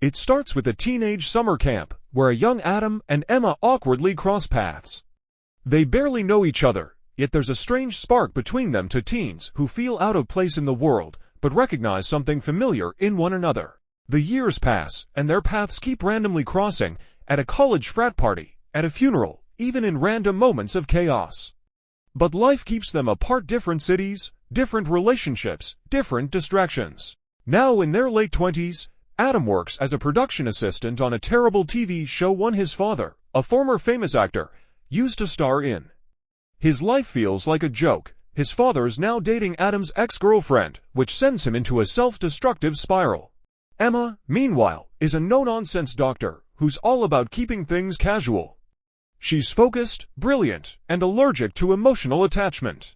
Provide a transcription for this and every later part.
It starts with a teenage summer camp, where a young Adam and Emma awkwardly cross paths. They barely know each other, yet there's a strange spark between them to teens who feel out of place in the world, but recognize something familiar in one another. The years pass, and their paths keep randomly crossing, at a college frat party, at a funeral, even in random moments of chaos. But life keeps them apart. Different cities, different relationships, different distractions. Now in their late 20s, Adam works as a production assistant on a terrible TV show one his father, a former famous actor, used to star in. His life feels like a joke. His father's now dating Adam's ex-girlfriend, which sends him into a self-destructive spiral. Emma, meanwhile, is a no-nonsense doctor who's all about keeping things casual. She's focused, brilliant, and allergic to emotional attachment.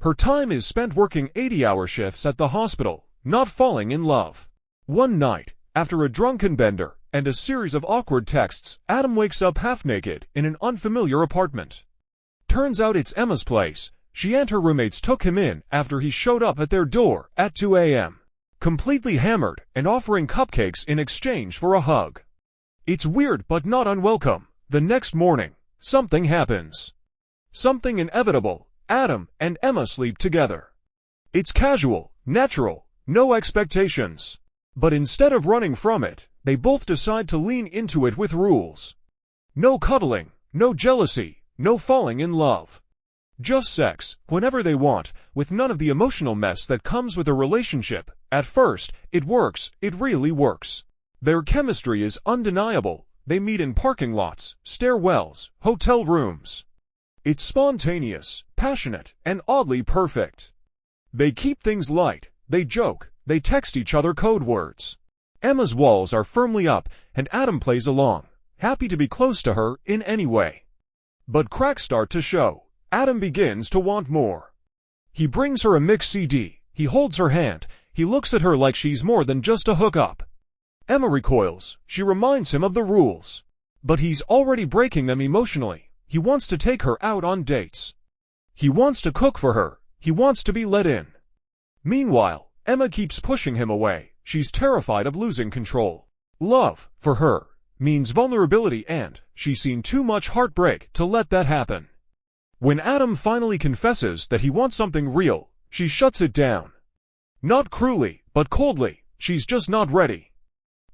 Her time is spent working 80-hour shifts at the hospital, not falling in love. One night, after a drunken bender and a series of awkward texts, Adam wakes up half-naked in an unfamiliar apartment. Turns out it's Emma's place. She and her roommates took him in after he showed up at their door at 2 a.m. completely hammered and offering cupcakes in exchange for a hug. It's weird but not unwelcome. The next morning, something happens. Something inevitable. Adam and Emma sleep together. It's casual, natural, no expectations. But instead of running from it, they both decide to lean into it with rules. No cuddling, no jealousy, no falling in love. Just sex, whenever they want, with none of the emotional mess that comes with a relationship. At first, it works, it really works. Their chemistry is undeniable. They meet in parking lots, stairwells, hotel rooms. It's spontaneous, passionate, and oddly perfect. They keep things light, they joke, they text each other code words. Emma's walls are firmly up, and Adam plays along, happy to be close to her in any way. But cracks start to show. Adam begins to want more. He brings her a mix CD, he holds her hand, he looks at her like she's more than just a hookup. Emma recoils, she reminds him of the rules. But he's already breaking them emotionally. He wants to take her out on dates. He wants to cook for her, he wants to be let in. Meanwhile, Emma keeps pushing him away. She's terrified of losing control. Love, for her, means vulnerability, and she's seen too much heartbreak to let that happen. When Adam finally confesses that he wants something real, she shuts it down. Not cruelly, but coldly. She's just not ready.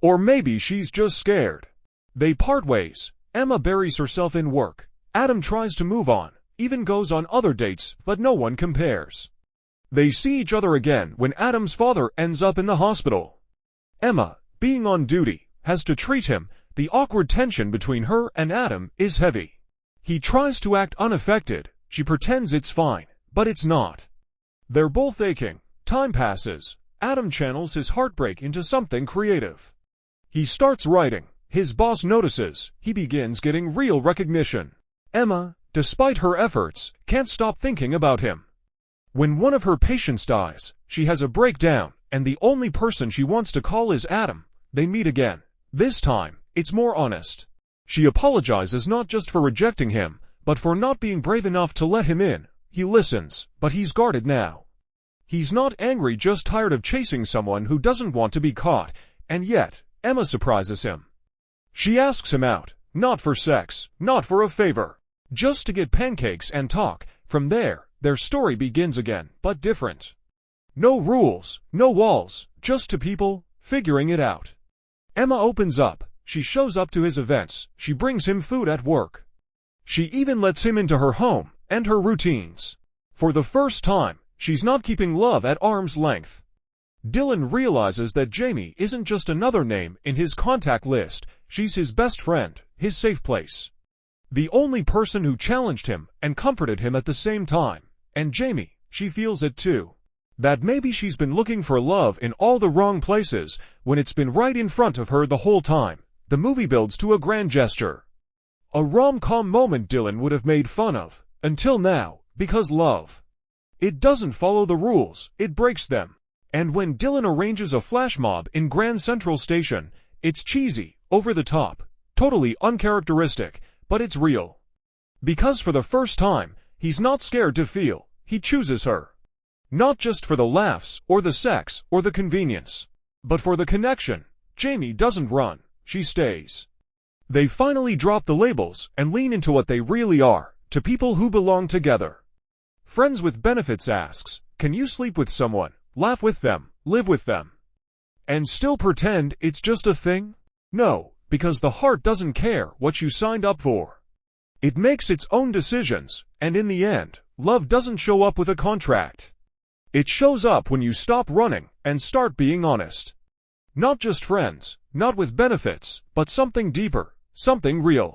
Or maybe she's just scared. They part ways. Emma buries herself in work. Adam tries to move on, even goes on other dates, but no one compares. They see each other again when Adam's father ends up in the hospital. Emma, being on duty, has to treat him. The awkward tension between her and Adam is heavy. He tries to act unaffected. She pretends it's fine, but it's not. They're both aching. Time passes. Adam channels his heartbreak into something creative. He starts writing. His boss notices. He begins getting real recognition. Emma, despite her efforts, can't stop thinking about him. When one of her patients dies, she has a breakdown, and the only person she wants to call is Adam. They meet again. This time, it's more honest. She apologizes not just for rejecting him, but for not being brave enough to let him in. He listens, but he's guarded now. He's not angry, just tired of chasing someone who doesn't want to be caught, and yet, Emma surprises him. She asks him out, not for sex, not for a favor, just to get pancakes and talk. From there, their story begins again, but different. No rules, no walls, just two people, figuring it out. Emma opens up. She shows up to his events. She brings him food at work. She even lets him into her home and her routines. For the first time, she's not keeping love at arm's length. Dylan realizes that Jamie isn't just another name in his contact list. She's his best friend, his safe place. The only person who challenged him and comforted him at the same time. And Jamie, she feels it too. That maybe she's been looking for love in all the wrong places when it's been right in front of her the whole time. The movie builds to a grand gesture. A rom-com moment Dylan would have made fun of, until now, because love. It doesn't follow the rules, it breaks them. And when Dylan arranges a flash mob in Grand Central Station, it's cheesy, over the top, totally uncharacteristic, but it's real. Because for the first time, he's not scared to feel, he chooses her. Not just for the laughs, or the sex, or the convenience, but for the connection. Jamie doesn't run, she stays. They finally drop the labels and lean into what they really are, to people who belong together. Friends with Benefits asks, can you sleep with someone, laugh with them, live with them, and still pretend it's just a thing? No, because the heart doesn't care what you signed up for. It makes its own decisions, and in the end, love doesn't show up with a contract. It shows up when you stop running and start being honest. Not just friends, not with benefits, but something deeper, something real.